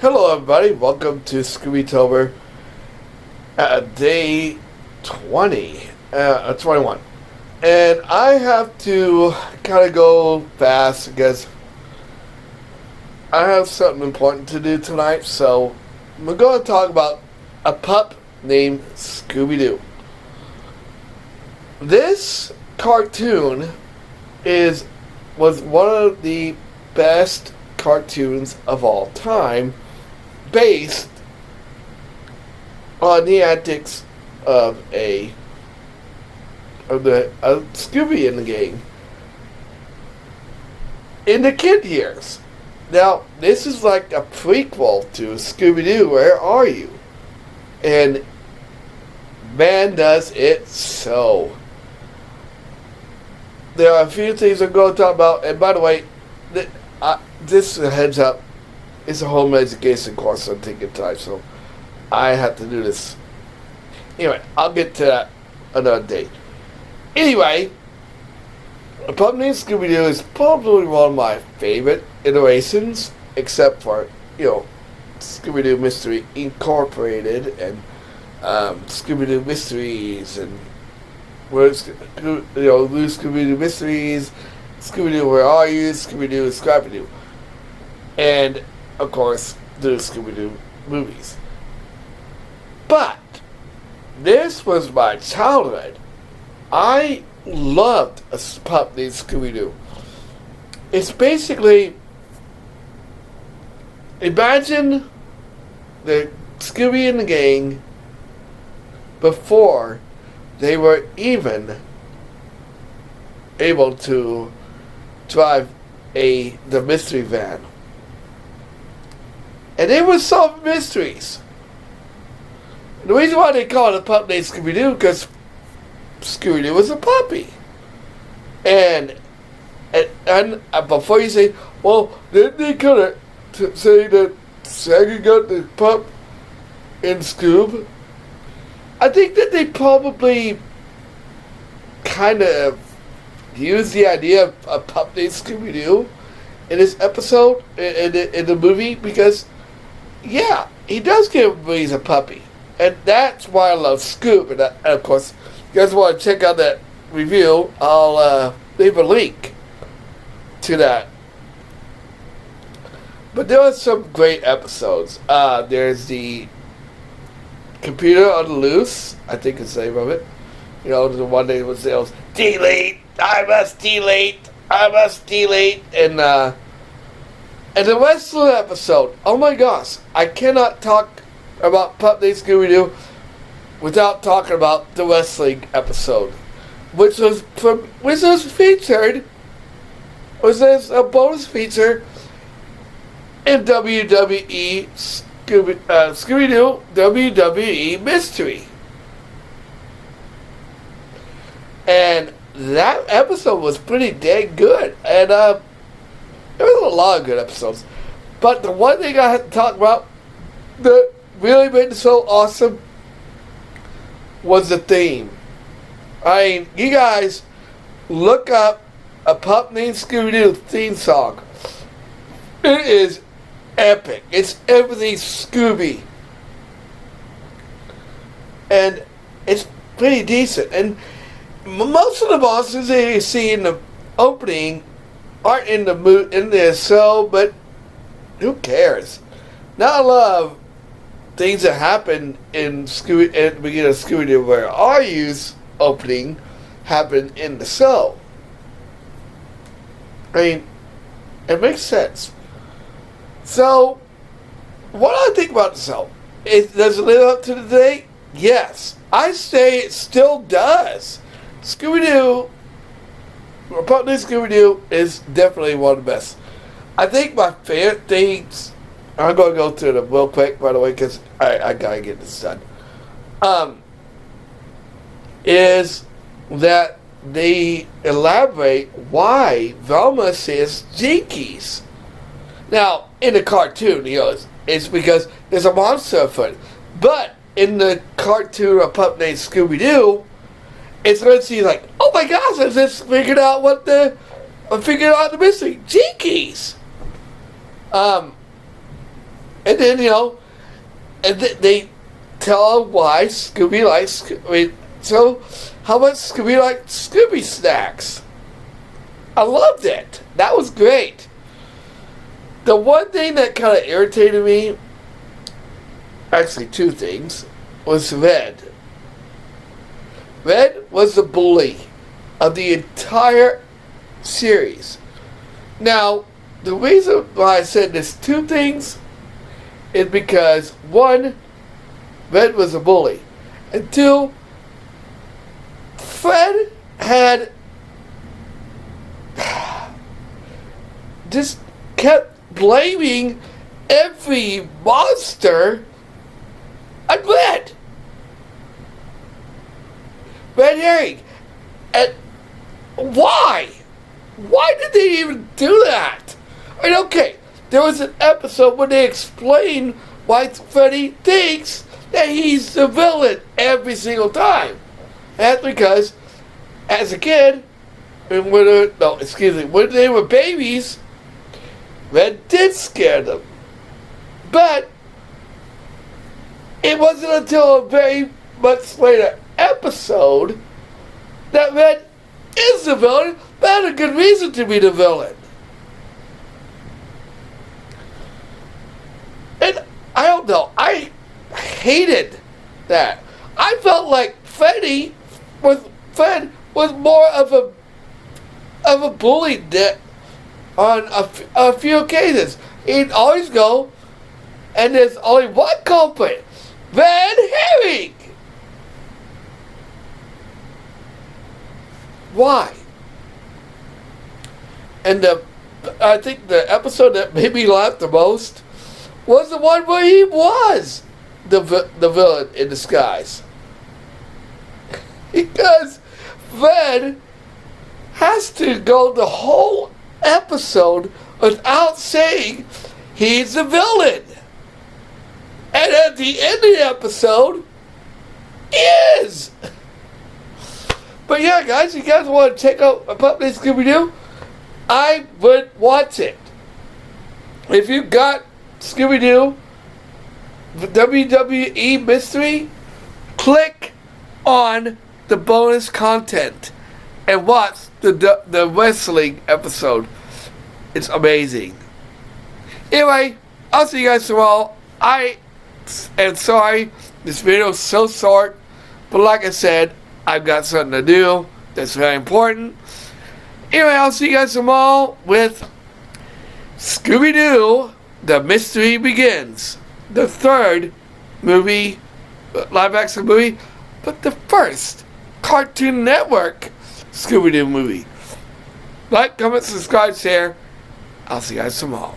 Hello, everybody. Welcome to Scoobytober, day 21. And I have to kind of go fast because I have something important to do tonight. So we're going to talk about a pup named Scooby Doo. This cartoon was one of the best cartoons of all time, based on the antics of a Scooby in the gang in the kid years. Now, this is like a prequel to Scooby Doo, Where Are You? And man, does it so. There are a few things I'm going to talk about, and by the way, this heads up, it's a home education course I'm taking time, so I have to do this. Anyway, I'll get to that another day. Anyway, A Pup Named Scooby Doo is probably one of my favorite iterations, except for, Scooby Doo Mystery Incorporated and Scooby Doo Mysteries and New Scooby Doo Mysteries, Scooby Doo Where Are You, Scooby Doo Scrappy Doo, and of course the Scooby Doo movies. But this was my childhood. I loved A Pup Named Scooby Doo. It's basically, imagine the Scooby and the gang before they were even able to drive the mystery van. And they would solve mysteries. The reason why they call it A Pup Named Scooby Doo, because Scooby Doo was a puppy. And before you say, well, didn't they kind of say that Shaggy got the pup in Scoob? I think that they probably kind of used the idea of a pup named Scooby Doo in this episode, in the movie, because, yeah, he does give Breeze a puppy. And that's why I love Scoob. And of course, if you guys want to check out that review, I'll leave a link to that. But there are some great episodes. There's the Computer on the Loose, I think is the name of it. The one that was delete, I must delete. And the wrestler episode, oh my gosh, I cannot talk about Pup Named Scooby Doo without talking about the wrestling episode, which was a bonus feature in WWE Scooby-Doo WWE Mystery. And that episode was pretty dang good. And there was a lot of good episodes. But the one thing I had to talk about that really made it so awesome was the theme. I mean, you guys look up A Pup Named Scooby-Doo theme song. It is epic. It's everything Scooby. And it's pretty decent. And most of the monsters that you see in the opening aren't in the show, but who cares? Not a lot of things that happen at the beginning of Scooby-Doo Where Are You's opening happen in the show. I mean, it makes sense. So, what do I think about the show? Does it live up to the date? Yes. I say it still does. Scooby-Doo, A Pup Named Scooby-Doo is definitely one of the best. I think my favorite things, I'm going to go through them real quick, by the way, because I got to get this done, is that they elaborate why Velma says jinkies. Now, in the cartoon, it's because there's a monster afoot. But in the cartoon A Pup Named Scooby-Doo, it's going to see like, oh my gosh, I just figured out the mystery. Jinkies! And then, and they tell why Scooby likes, so how much Scooby liked Scooby snacks. I loved it. That was great. The one thing that kind of irritated me, actually two things, was Red. Red was the bully of the entire series. Now, the reason why I said there's two things is because, one, Red was a bully. And two, Fred had just kept blaming every monster on Red. Red herring. And why? Why did they even do that? I mean, okay, there was an episode where they explained why Freddy thinks that he's the villain every single time. And that's because, as a kid, when they were babies, Red did scare them. But it wasn't until a very much later episode that Red is the villain, but had a good reason to be the villain. And I don't know, I hated that. I felt like Fred was more of a bully on a few occasions. He'd always go, and there's only one culprit, Red Herring. Why? And I think the episode that made me laugh the most was the one where he was the villain in disguise. Because Fred has to go the whole episode without saying he's the villain. And at the end of the episode, he is. But yeah, guys, you guys want to check out a Pup Named Scooby Doo? I would watch it. If you got Scooby Doo, the WWE Mystery, click on the bonus content and watch the wrestling episode. It's amazing. Anyway, I'll see you guys tomorrow. I am sorry this video is so short, but like I said, I've got something to do that's very important. Anyway, I'll see you guys tomorrow with Scooby Doo, The Mystery Begins. The third movie, live action movie, but the first Cartoon Network Scooby Doo movie. Like, comment, subscribe, share. I'll see you guys tomorrow.